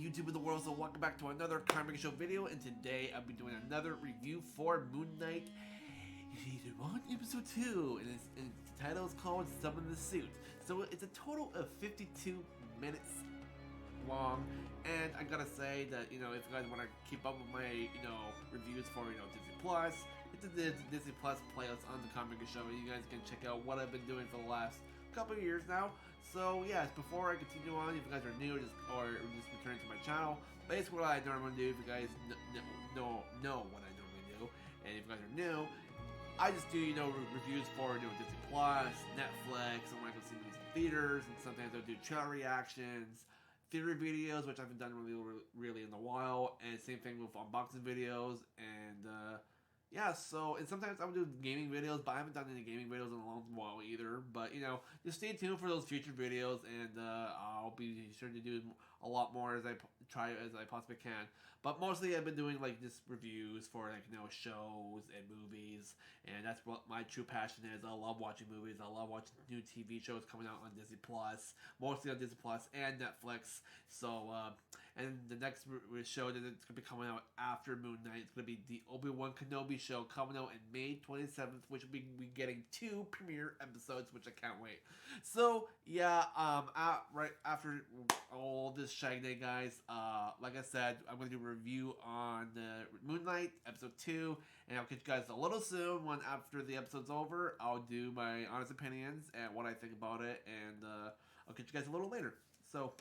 YouTube of the world, so welcome back to another Minger Show video, and today I'll be doing another review for Moonknight Season 1, Episode 2, and the title is called Summon the Suit. So it's a total of 52 minutes long, and I gotta say that, if you guys want to keep up with my, reviews for, Disney Plus, it's a Disney Plus playlist on the Minger Show. You guys can check out what I've been doing for the last couple of years now. So yes, before I continue on, if you guys are new or just returning to my channel, basically what I normally do, if you guys know what I normally do, and if you guys are new, I just do reviews for Disney Plus, Netflix, and when I go see movies in theaters, and sometimes I'll do trailer reactions, theater videos, which I haven't done really in a while, and same thing with unboxing videos, and yeah, so, and sometimes I'll do gaming videos, but I haven't done any gaming videos in a long while either. But, just stay tuned for those future videos, and I'll be sure to do a lot more as I possibly can. But mostly I've been doing, just reviews for, shows and movies, and that's what my true passion is. I love watching movies. I love watching new TV shows coming out on Disney Plus, mostly on Disney Plus and Netflix. So, and the next show that it's going to be coming out after Moonknight, it's going to be the Obi-Wan Kenobi show coming out in May 27th, which will be getting 2 premiere episodes, which I can't wait. So, yeah, right after all this shenanigans, guys, like I said, I'm going to do a review on Moonknight, episode 2, and I'll catch you guys a little soon. When after the episode's over, I'll do my honest opinions and what I think about it, and I'll catch you guys a little later. So,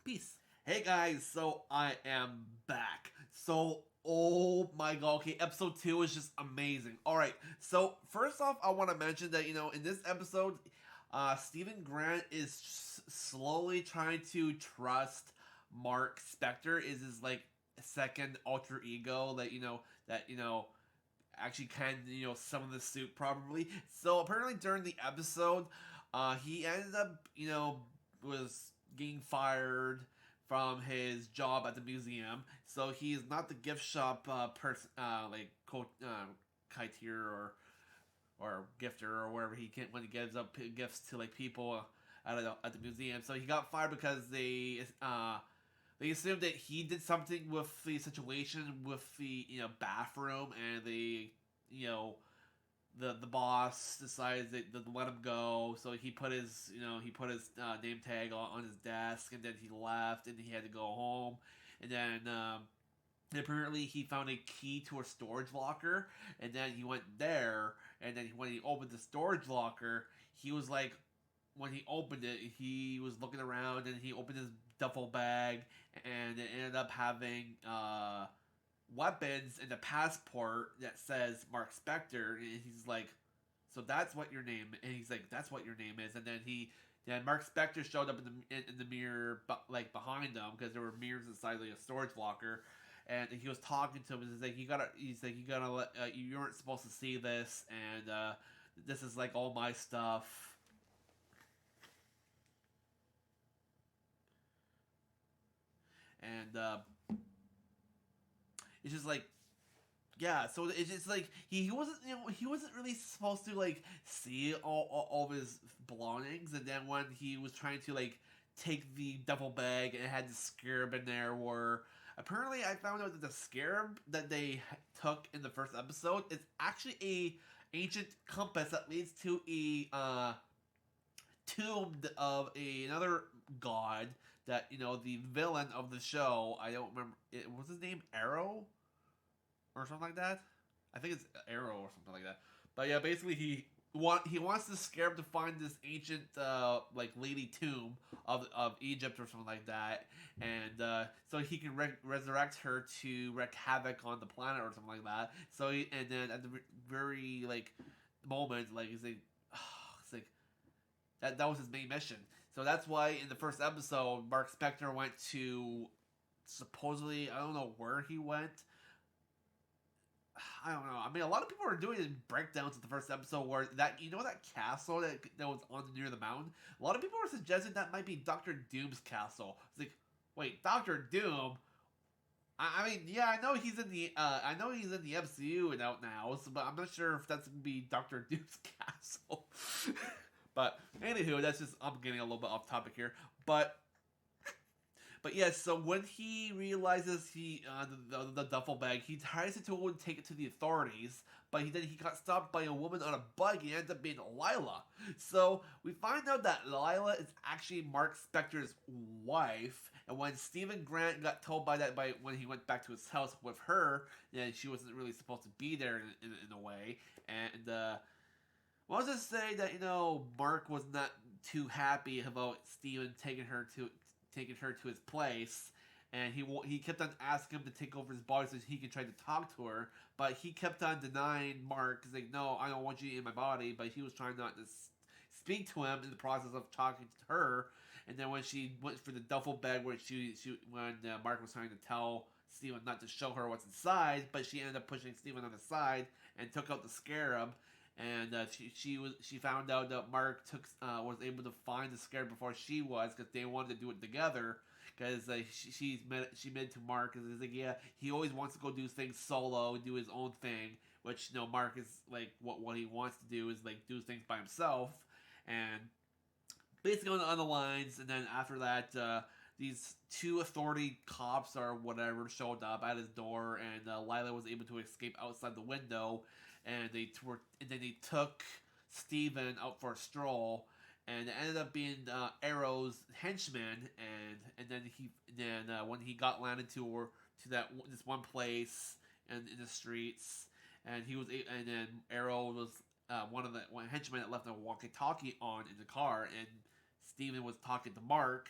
peace. Hey guys, so I am back. So, oh my god, okay, episode 2 is just amazing. Alright, so first off, I want to mention that, in this episode, Stephen Grant is slowly trying to trust Mark Specter is his, second alter ego that actually can, summon the suit probably. So, apparently during the episode, he ended up, was getting fired from his job at the museum, so he's not the gift shop person, kiteer or gifter or wherever he can when he gives up gifts to people at the museum. So he got fired because they assumed that he did something with the situation with the bathroom, and the boss decides that to let him go, so he put his name tag on his desk, and then he left, and he had to go home, and then apparently he found a key to a storage locker, and then he went there, and then when he opened the storage locker, he was when he opened it, he was looking around, and he opened his duffel bag, and it ended up having weapons and a passport that says Mark Specter, and he's like, so that's what your name, and he's like, that's what your name is, and then Mark Specter showed up in the mirror, behind him, because there were mirrors inside a storage locker, and he was talking to him, and you gotta let, you weren't supposed to see this, and this is all my stuff. And it's just yeah, so it's just he wasn't he wasn't really supposed to see all of his belongings, and then when he was trying to take the duffel bag and it had the Scarab in there, where apparently I found out that the Scarab that they took in the first episode is actually a ancient compass that leads to a tomb of another god that the villain of the show, I don't remember, what's his name, Arrow or something like that. I think it's Arrow or something like that. But yeah, basically he wants the Scarab to find this ancient lady tomb of Egypt or something like that, and so he can resurrect her to wreak havoc on the planet or something like that. So and then at the very moment, it's that was his main mission. So that's why in the first episode, Mark Specter went to, supposedly, I don't know where he went. I don't know. I mean, a lot of people are doing breakdowns of the first episode where that castle that was on near the mountain. A lot of people are suggesting that might be Doctor Doom's castle. It's wait, Doctor Doom? I mean, yeah, I know he's in the MCU and out now, but I'm not sure if that's gonna be Doctor Doom's castle. But anywho, that's just, I'm getting a little bit off topic here. But But yeah, so when he realizes the duffel bag, he tries to go and take it to the authorities, but he got stopped by a woman on a bike and ends up being Lila. So we find out that Lila is actually Mark Specter's wife, and when Stephen Grant got told by when he went back to his house with her, yeah, she wasn't really supposed to be there in a way, and well, I'll just say that Mark was not too happy about Steven taking her to his place, and he kept on asking him to take over his body so he could try to talk to her, but he kept on denying Mark. He's like, "No, I don't want you in my body," but he was trying not to speak to him in the process of talking to her. And then when she went for the duffel bag, where when Mark was trying to tell Steven not to show her what's inside, but she ended up pushing Steven on the side and took out the Scarab, and she found out that Mark was able to find the Scarab before she was, because they wanted to do it together. Because she made to Mark, and he's like, yeah, he always wants to go do things solo, do his own thing, which Mark is like, what he wants to do is like do things by himself, and basically on the lines. And then after that, these two authority cops or whatever showed up at his door, and Lila was able to escape outside the window, and then they took Steven out for a stroll, and it ended up being Arrow's henchman, and then when he got landed to this one place and in the streets, and then Arrow was one henchman that left a walkie-talkie on in the car, and Steven was talking to Mark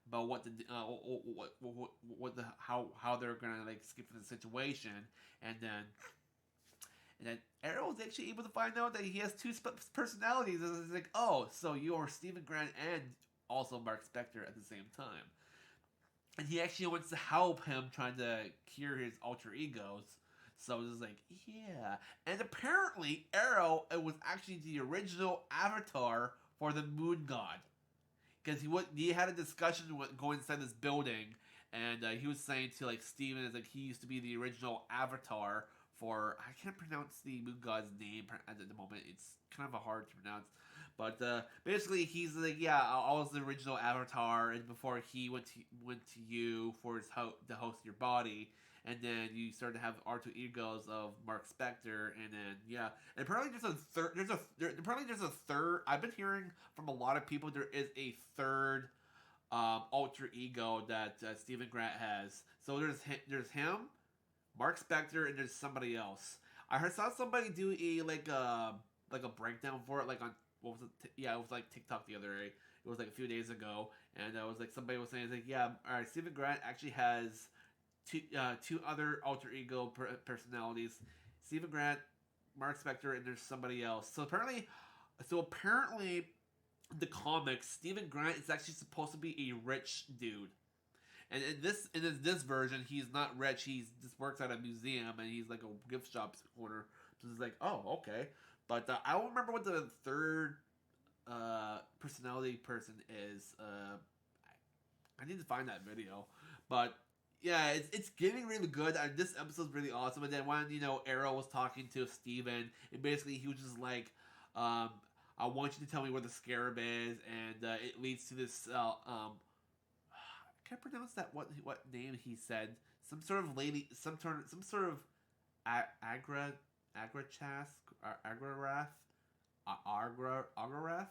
about how they're gonna like skip the situation, and then Arrow was actually able to find out that he has two personalities. And it's like, oh, so you're Stephen Grant and also Mark Specter at the same time. And he actually wants to help him trying to cure his alter egos. So it's like, yeah. And apparently, Arrow was actually the original avatar for the Moon God. Because he had a discussion going inside this building, and he was saying to like Steven is like he used to be the original avatar for, I can't pronounce the Moon God's name at the moment. It's kind of hard to pronounce, but basically he's like, yeah, I was the original avatar, and before he went to you for his to host your body, and then you start to have R2 egos of Mark Specter, and then yeah, and apparently there's a third. I've been hearing from a lot of people there is a third alter ego that Stephen Grant has. So there's him, Mark Specter, and there's somebody else. Saw somebody do a breakdown for it, like on what was it? Yeah, it was like TikTok the other day. It was like a few days ago, and it was like somebody was saying, like, yeah, all right, Stephen Grant actually has two other alter ego personalities: Stephen Grant, Mark Specter, and there's somebody else. So apparently, the comics, Stephen Grant is actually supposed to be a rich dude. And in this version, he's not rich. He just works at a museum, and he's like a gift shop owner. So it's like, oh, okay. But I don't remember what the third personality person is. I need to find that video. But yeah, it's getting really good. And this episode's really awesome. And then when Arrow was talking to Steven, and basically he was just like, I want you to tell me where the Scarab is, and it leads to this. I can't pronounce that. What name he said? Some sort of lady. Some sort of Agrachas, Agrarath, Agrarath.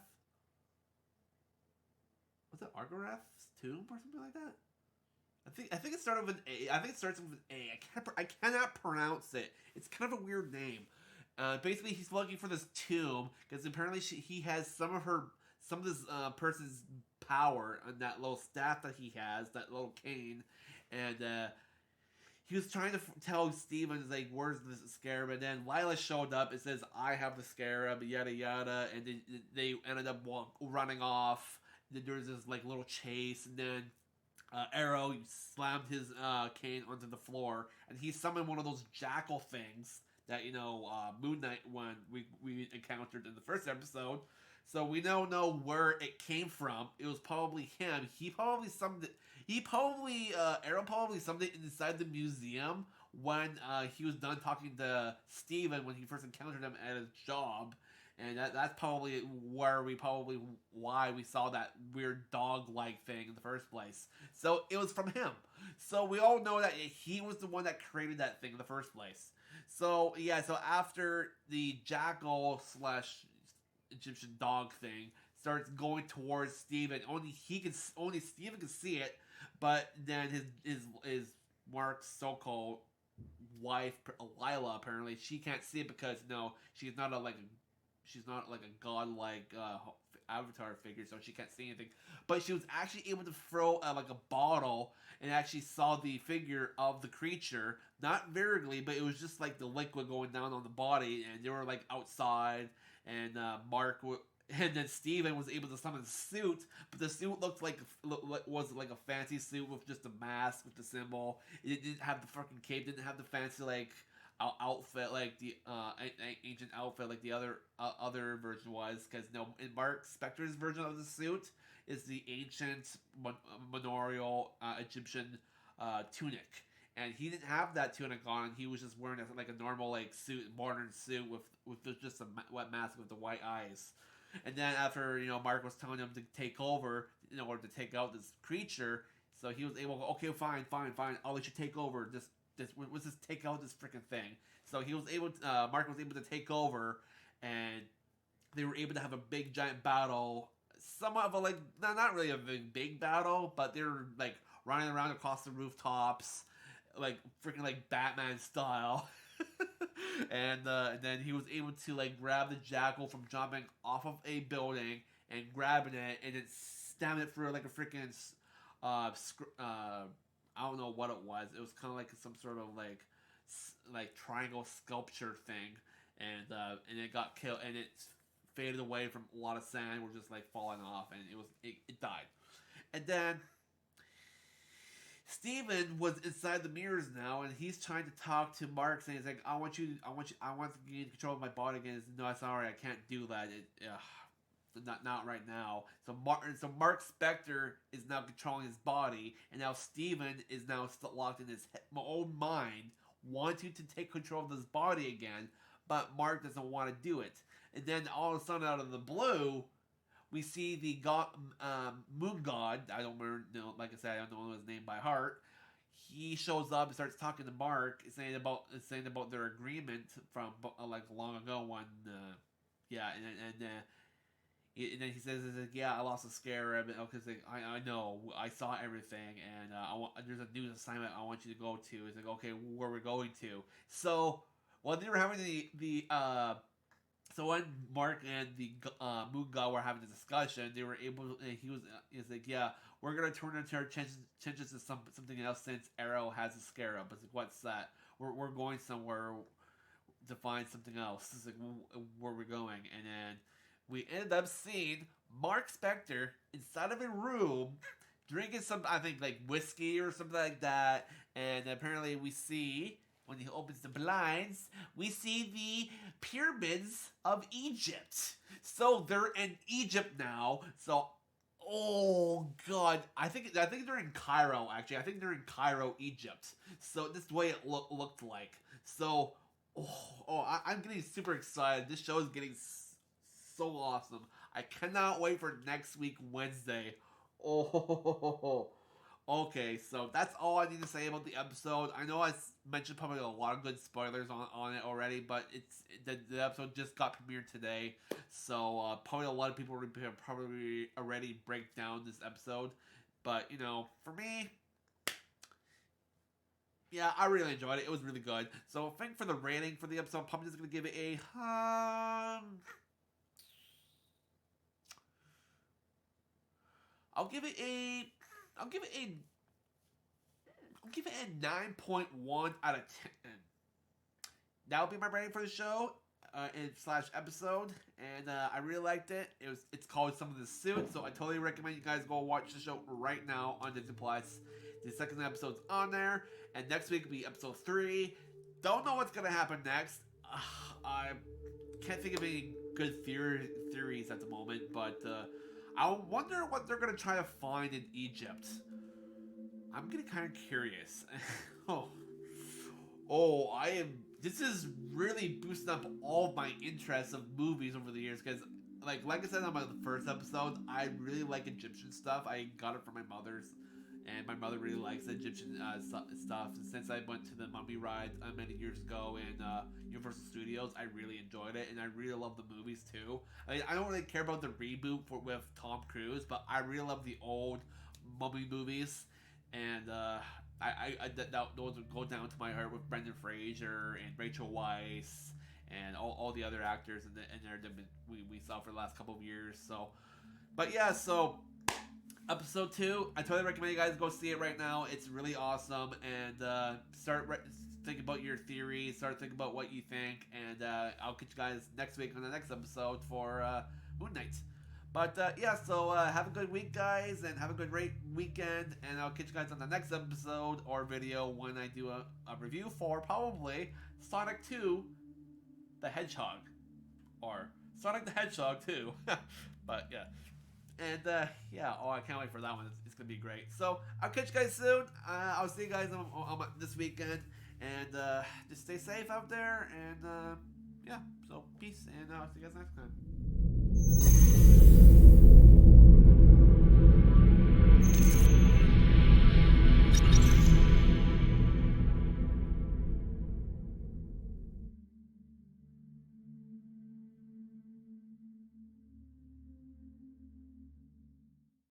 Was it Argarath's tomb or something like that? I think it started with an A. I think it starts with an A. I cannot pronounce it. It's kind of a weird name. Basically, he's looking for this tomb because apparently he has some of this person's power on that little staff that he has, that little cane, and he was trying to tell Steven, like, where's the Scarab, and then Lila showed up and says, I have the Scarab, yada yada, and then they ended up running off. Then there was this like little chase, and then Arrow slammed his cane onto the floor, and he summoned one of those jackal things that Moonknight when we encountered in the first episode. So we don't know where it came from. It was probably him. Arrow probably summoned it inside the museum when he was done talking to Steven when he first encountered him at his job. and that's probably why we saw that weird dog-like thing in the first place. So it was from him. So we all know that he was the one that created that thing in the first place. So yeah, so after the jackal slash Egyptian dog thing starts going towards Steven, only Steven can see it, but then his Mark's so-called wife Lila, apparently she can't see it because no, she's not like a godlike avatar figure, so she can't see anything. But she was actually able to throw like a bottle and actually saw the figure of the creature, not virtually, but it was just like the liquid going down on the body, and they were like outside, and and then Steven was able to summon the suit, but the suit was like a fancy suit with just a mask with the symbol. It didn't have the fucking cape, didn't have the fancy like outfit like the ancient outfit like the other version was, because in Mark Specter's version of the suit is the ancient manorial Egyptian tunic, and he didn't have that tunic on. He was just wearing like a normal like suit, modern suit with just a wet mask with the white eyes. And then after Mark was telling him to take over in order to take out this creature, so he was able to, okay, fine, I'll let you take over. Let's just take out this freaking thing. So he was able to, Mark was able to take over, and they were able to have a big giant battle. Somewhat of a like, not really a big battle, but they were like running around across the rooftops, like freaking like Batman style. And then he was able to like grab the jackal from jumping off of a building and grabbing it and then stab it through like a freaking I don't know what it was. It was kind of like some sort of like triangle sculpture thing, and it got killed, and it faded away from a lot of sand were just like falling off, and it died. And then Steven was inside the mirrors now, and he's trying to talk to Mark, saying, "He's like, I want to gain control of my body again." No, sorry, I can't do that. Not right now. So Mark Specter is now controlling his body, and now Steven is now locked in his own mind, wanting to take control of his body again, but Mark doesn't want to do it. And then all of a sudden, out of the blue, we see the moon god. I don't remember, like I said, I don't know his name by heart. He shows up and starts talking to Mark, saying about their agreement from like long ago when, and then he says, "Yeah, I lost a Scarab." Because I know, I saw everything, and there's a new assignment I want you to go to. It's like, okay, where we're going to. So while they were having so when Mark and the Moon God were having a discussion, they were able. He's like, "Yeah, we're gonna turn into our changes to something else since Arrow has a Scarab." It's like, "What's that? We're going somewhere to find something else." It's like, "Where we're going?" And then we ended up seeing Mark Specter inside of a room drinking some, I think, like whiskey or something like that. And apparently we see, when he opens the blinds, we see the pyramids of Egypt. So they're in Egypt now. So, oh god, I think they're in Cairo. Actually, I think they're in Cairo, Egypt. So this is the way it looked like. So, I'm getting super excited. This show is getting so awesome. I cannot wait for next week, Wednesday. Okay, so that's all I need to say about the episode. I know I mentioned probably a lot of good spoilers on it already, but the episode just got premiered today, so probably a lot of people have probably already break down this episode. But for me, yeah, I really enjoyed it. It was really good. So I think for the rating for the episode, I'm probably just gonna give it a I'll give it a 9.1 out of 10. That'll be my rating for the show / episode, and I really liked it. It's called Some of the Suit, so I totally recommend you guys go watch the show right now on Disney Plus. The second episode's on there, and next week will be episode 3. Don't know what's gonna happen next. I can't think of any good theories at the moment, but I wonder what they're gonna try to find in Egypt. I'm getting kind of curious. I am this is really boosting up all of my interests of movies over the years, because like I said on my first episode, I really like Egyptian stuff. I got it from my mother's, and my mother really likes Egyptian stuff. And since I went to the Mummy ride many years ago in Universal Studios, I really enjoyed it, and I really love the movies too. I mean, I don't really care about the reboot with Tom Cruise, but I really love the old Mummy movies, and those would go down to my heart with Brendan Fraser and Rachel Weisz and all the other actors in there that we saw for the last couple of years. So, but yeah, so episode 2, I totally recommend you guys go see it right now. It's really awesome, and start think about your theories, start thinking about what you think, and I'll catch you guys next week on the next episode for Moonknight. But yeah, so have a good week, guys, and have a good weekend, and I'll catch you guys on the next episode or video when I do a review for probably Sonic 2 the Hedgehog, or Sonic the Hedgehog 2. But yeah, and yeah, oh, I can't wait for that one. It's gonna be great. So I'll catch you guys soon. I'll see you guys on this weekend, and just stay safe out there, and yeah, so peace, and I'll see you guys next time.